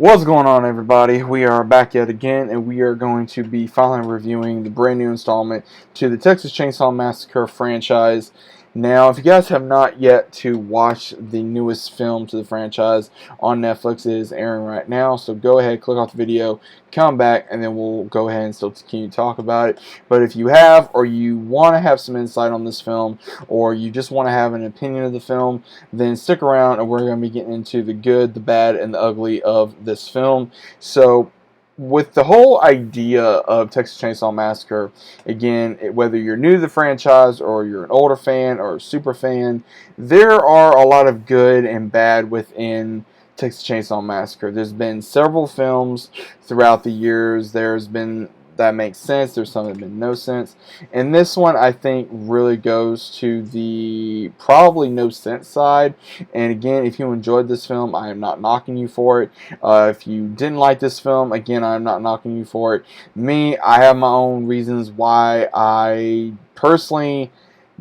What's going on, everybody? We are back yet again, and we are going to be finally reviewing the brand new installment to the Texas Chainsaw Massacre franchise. Now, if you guys have not yet to watch the newest film to the franchise on Netflix, it is airing right now. So go ahead, click off the video, come back, and then we'll go ahead and still continue to talk about it. But if you have, or you want to have some insight on this film, or you just want to have an opinion of the film, then stick around, and we're going to be getting into the good, the bad, and the ugly of this film. So, with the whole idea of Texas Chainsaw Massacre, again, whether you're new to the franchise or you're an older fan or a super fan, there are a lot of good and bad within Texas Chainsaw Massacre. There's been several films throughout the years. There's been that makes sense. There's some that make no sense. And this one, I think, really goes to the probably no sense side. And again, if you enjoyed this film, I am not knocking you for it. If you didn't like this film, again, I am not knocking you for it. Me, I have my own reasons why I personally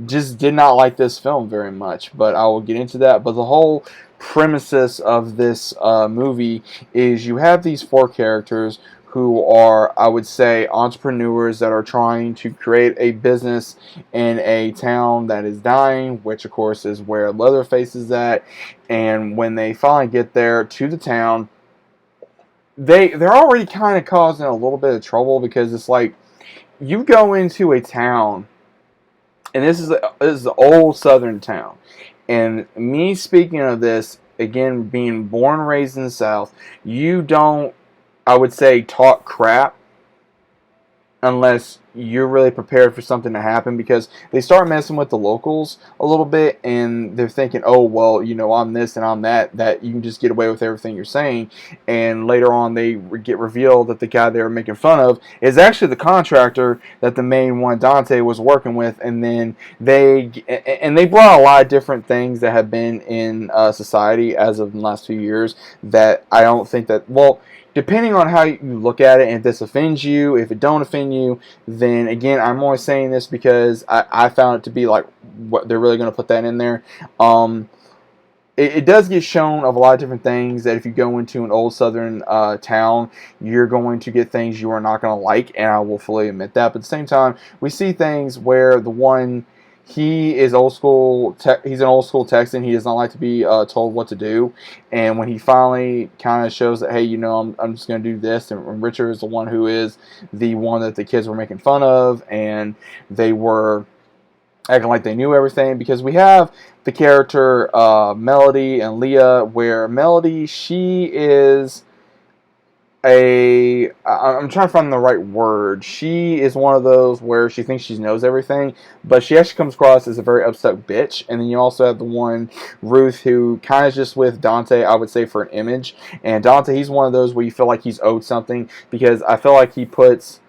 just did not like this film very much. But I will get into that. But the whole premises of this movie is you have these four characters who are, I would say, entrepreneurs that are trying to create a business in a town that is dying, which of course is where Leatherface is at. And when they finally get there to the town, they're already kind of causing a little bit of trouble, because it's like you go into a town, and this is an old southern town. And me speaking of this, again, being born and raised in the South, you don't, I would say, talk crap unless you're really prepared for something to happen, because they start messing with the locals a little bit, and they're thinking, oh, well, you know, I'm this and I'm that you can just get away with everything you're saying. And later on, they get revealed that the guy they were making fun of is actually the contractor that the main one, Dante, was working with. And then they brought a lot of different things that have been in society as of the last few years that I don't think that, well, depending on how you look at it, and if this offends you, if it don't offend you, then again, I'm only saying this because I found it to be like, what they're really going to put that in there. It does get shown of a lot of different things that if you go into an old southern town, you're going to get things you are not going to like, and I will fully admit that. But at the same time, we see things where the one, he is old school. He's an old school Texan. He does not like to be told what to do. And when he finally kind of shows that, hey, you know, I'm just going to do this, and Richard is the one who is the one that the kids were making fun of, and they were acting like they knew everything. Because we have the character Melody and Leah, where Melody, she is I'm trying to find the right word. She is one of those where she thinks she knows everything, but she actually comes across as a very upset bitch. And then you also have the one, Ruth, who kind of just with Dante, I would say, for an image. And Dante, he's one of those where you feel like he's owed something, because I feel like he puts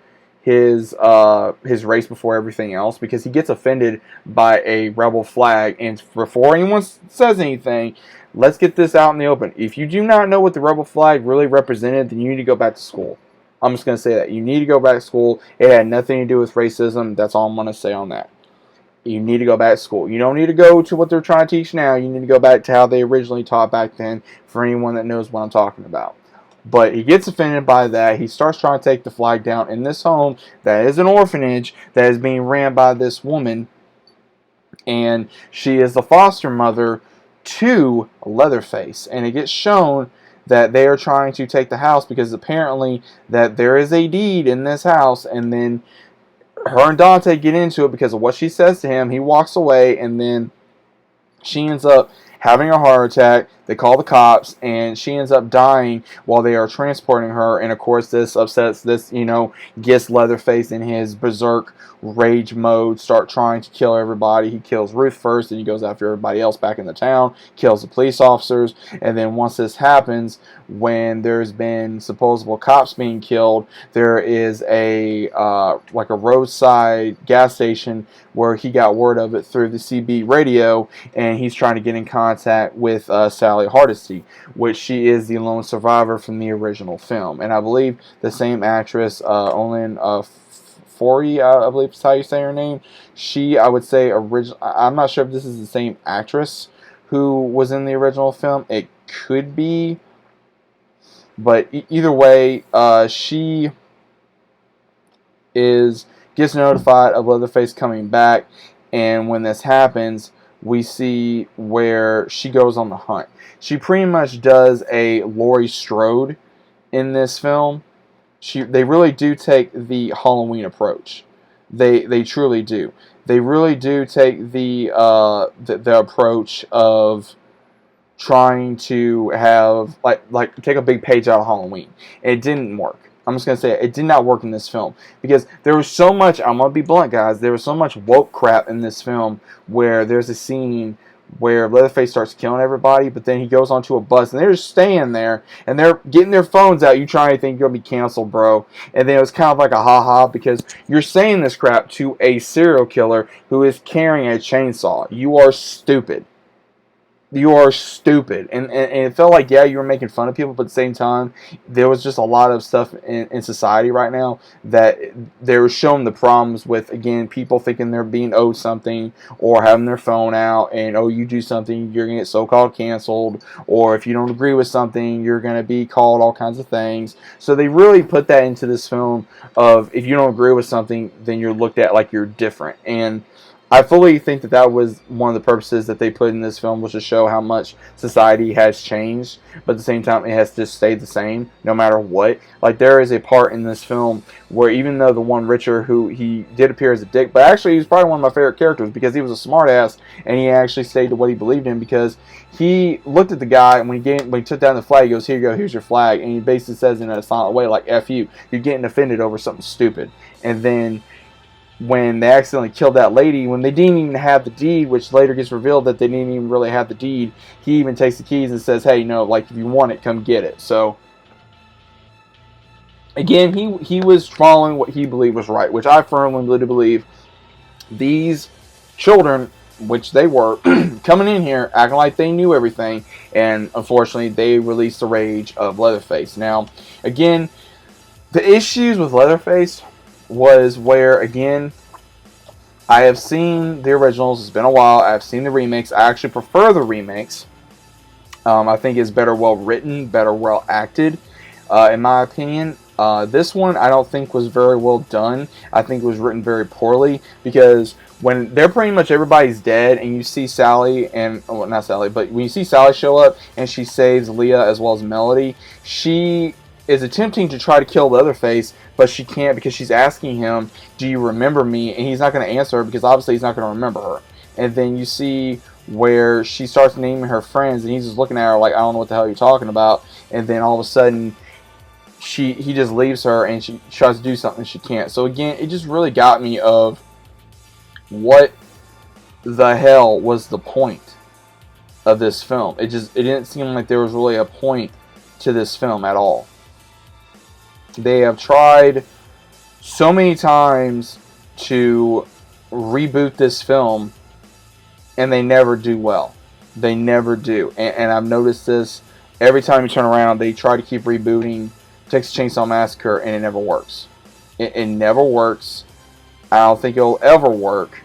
his race before everything else, because he gets offended by a rebel flag. And before anyone says anything, let's get this out in the open. If you do not know what the rebel flag really represented, then you need to go back to school. I'm just going to say that. You need to go back to school. It had nothing to do with racism. That's all I'm going to say on that. You need to go back to school. You don't need to go to what they're trying to teach now. You need to go back to how they originally taught back then, for anyone that knows what I'm talking about. But he gets offended by that. He starts trying to take the flag down in this home that is an orphanage that is being ran by this woman. And she is the foster mother to Leatherface. And it gets shown that they are trying to take the house, because apparently that there is a deed in this house. And then her and Dante get into it because of what she says to him. He walks away, and then she ends up having a heart attack. They call the cops, and she ends up dying while they are transporting her. And of course, this upsets this, gets Leatherface in his berserk rage mode, start trying to kill everybody. He kills Ruth first, and he goes after everybody else back in the town, kills the police officers. And then once this happens, when there's been supposable cops being killed, there is a like a roadside gas station where he got word of it through the CB radio, and he's trying to get in contact with Sally Hardesty, which she is the lone survivor from the original film. And I believe the same actress, Olin Forey, I believe is how you say her name. She, I would say, I'm not sure if this is the same actress who was in the original film. It could be. But either way, she gets notified of Leatherface coming back, and when this happens, we see where she goes on the hunt. She pretty much does a Laurie Strode in this film. They really do take the Halloween approach. They truly do. They really do take the approach of trying to have like take a big page out of Halloween. And it didn't work. I'm just gonna say it did not work in this film because there was so much. I'm gonna be blunt, guys. There was so much woke crap in this film where there's a scene where Leatherface starts killing everybody, but then he goes onto a bus and they're just staying there and they're getting their phones out. You trying to think you're gonna be canceled, bro? And then it was kind of like a ha-ha because you're saying this crap to a serial killer who is carrying a chainsaw. You are stupid. You are stupid. And it felt like, yeah, you were making fun of people, but at the same time, there was just a lot of stuff in society right now that they were showing the problems with, again, people thinking they're being owed something or having their phone out and, oh, you do something, you're going to get so-called canceled, or if you don't agree with something, you're going to be called all kinds of things. So they really put that into this film of if you don't agree with something, then you're looked at like you're different. And I fully think that was one of the purposes that they put in this film, was to show how much society has changed, but at the same time it has just stayed the same no matter what. Like, there is a part in this film where even though the one Richard, who he did appear as a dick, but actually he was probably one of my favorite characters because he was a smartass and he actually stayed to what he believed in, because he looked at the guy and when he took down the flag, he goes, "Here you go, here's your flag," and he basically says in a silent way, like, "F you, you're getting offended over something stupid." And then when they accidentally killed that lady, when they didn't even have the deed, which later gets revealed that they didn't even really have the deed, he even takes the keys and says, "Hey, no, like, if you want it, come get it." So again, he was following what he believed was right, which I firmly believe these children, which they were, coming in here acting like they knew everything, and unfortunately they released the rage of Leatherface. Now, again, the issues with Leatherface was where, again, I have seen the originals. It's been a while. I've seen the remakes. I actually prefer the remakes. I think it's better well written, better well acted, in my opinion. This one I don't think was very well done. I think it was written very poorly, because when they're pretty much everybody's dead and you see Sally and, well, not Sally, but when you see Sally show up and she saves Leah as well as Melody, she is attempting to try to kill Leatherface, but she can't because she's asking him, "Do you remember me?" And he's not going to answer her because obviously he's not going to remember her. And then you see where she starts naming her friends and he's just looking at her like, "I don't know what the hell you're talking about." And then all of a sudden he just leaves her and she tries to do something she can't. So again, it just really got me of what the hell was the point of this film. It didn't seem like there was really a point to this film at all. They have tried so many times to reboot this film, and they never do well. They never do. And I've noticed this every time you turn around. They try to keep rebooting Texas Chainsaw Massacre, and it never works. It never works. I don't think it'll ever work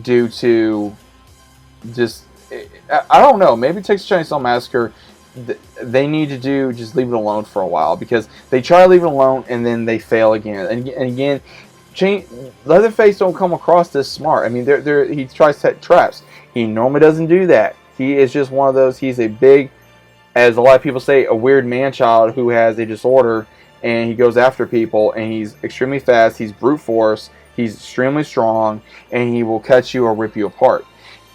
due to just, I don't know, maybe Texas Chainsaw Massacre, they need to just leave it alone for a while, because they try to leave it alone and then they fail again and again. Leatherface don't come across this smart. I mean, he tries to set traps. He normally doesn't do that. He is just one of those. He's a big, as a lot of people say, a weird man-child who has a disorder, and he goes after people, and he's extremely fast. He's brute force. He's extremely strong, and he will cut you or rip you apart.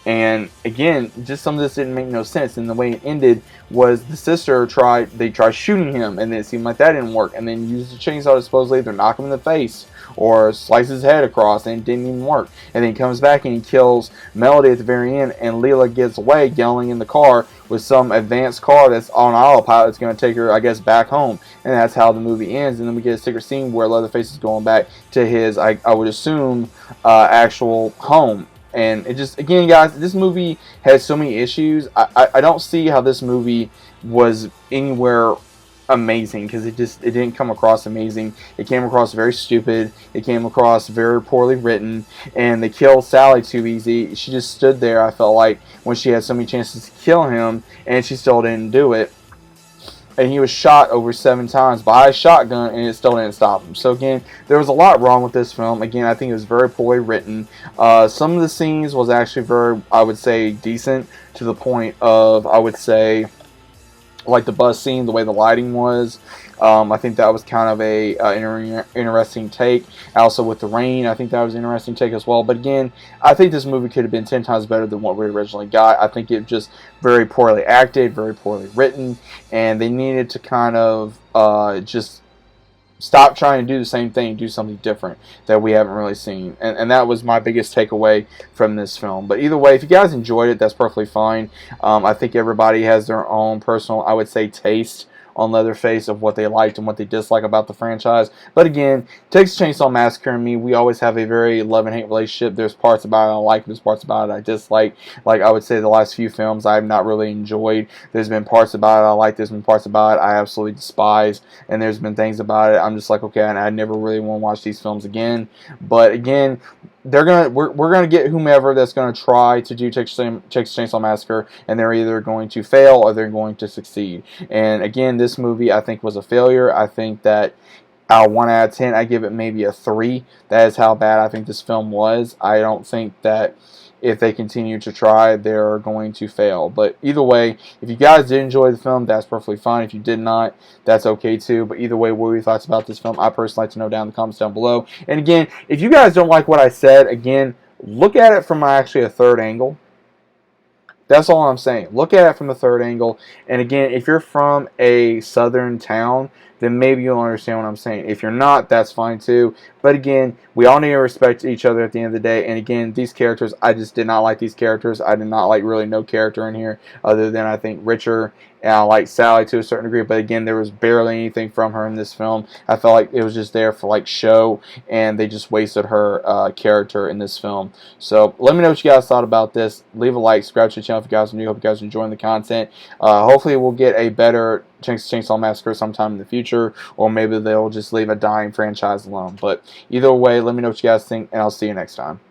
And again, just some of this didn't make no sense. And the way it ended was the sister tried shooting him, and it seemed like that didn't work. And then used the chainsaw to supposedly either knock him in the face or slice his head across, and it didn't even work. And then he comes back and he kills Melody at the very end, and Leela gets away yelling in the car with some advanced car that's on autopilot that's going to take her, I guess, back home. And that's how the movie ends. And then we get a secret scene where Leatherface is going back to his, I would assume, actual home. And it just, again, guys, this movie has so many issues. I don't see how this movie was anywhere amazing, because it didn't come across amazing. It came across very stupid. It came across very poorly written, and they killed Sally too easy. She just stood there, I felt like, when she had so many chances to kill him, and she still didn't do it. and he was shot over 7 times by a shotgun, and it still didn't stop him. So again, there was a lot wrong with this film. Again, I think it was very poorly written. Some of the scenes was actually very, I would say, decent, to the point of, I would say, like the bus scene, the way the lighting was. I think that was kind of a interesting take. Also with the rain, I think that was an interesting take as well. But again, I think this movie could have been 10 times better than what we originally got. I think it just very poorly acted, very poorly written, and they needed to kind of just stop trying to do the same thing, do something different that we haven't really seen. And that was my biggest takeaway from this film. But either way, if you guys enjoyed it, that's perfectly fine. I think everybody has their own personal, I would say, taste on Leatherface of what they liked and what they disliked about the franchise. But again, Texas Chainsaw Massacre and me, we always have a very love and hate relationship. There's parts about it I like, there's parts about it I dislike. Like I would say the last few films I have not really enjoyed. There's been parts about it I like, there's been parts about it I absolutely despise, and there's been things about it I'm just like, okay, and I never really want to watch these films again. But again, we're gonna get whomever that's gonna try to do Texas Chainsaw Massacre, and they're either going to fail or they're going to succeed. And again, this movie I think was a failure. I think that 1 out of 10, I give it maybe a 3. That is how bad I think this film was. I don't think that if they continue to try, they're going to fail. But either way, if you guys did enjoy the film, that's perfectly fine. If you did not, that's okay too. But either way, what were your thoughts about this film? I personally like to know down in the comments down below. And again, if you guys don't like what I said, again, look at it from actually a third angle. That's all I'm saying. Look at it from a third angle. And again, if you're from a southern town, then maybe you'll understand what I'm saying. If you're not, that's fine too. But again, we all need to respect each other at the end of the day. And again, these characters, I just did not like these characters. I did not like really no character in here other than I think Richard, and I like Sally to a certain degree. But again, there was barely anything from her in this film. I felt like it was just there for like show, and they just wasted her character in this film. So let me know what you guys thought about this. Leave a like, subscribe to the channel if you guys are new. Hope you guys are enjoying the content. Hopefully we'll get a better Chainsaw Massacre sometime in the future, or maybe they'll just leave a dying franchise alone. But either way, let me know what you guys think, and I'll see you next time.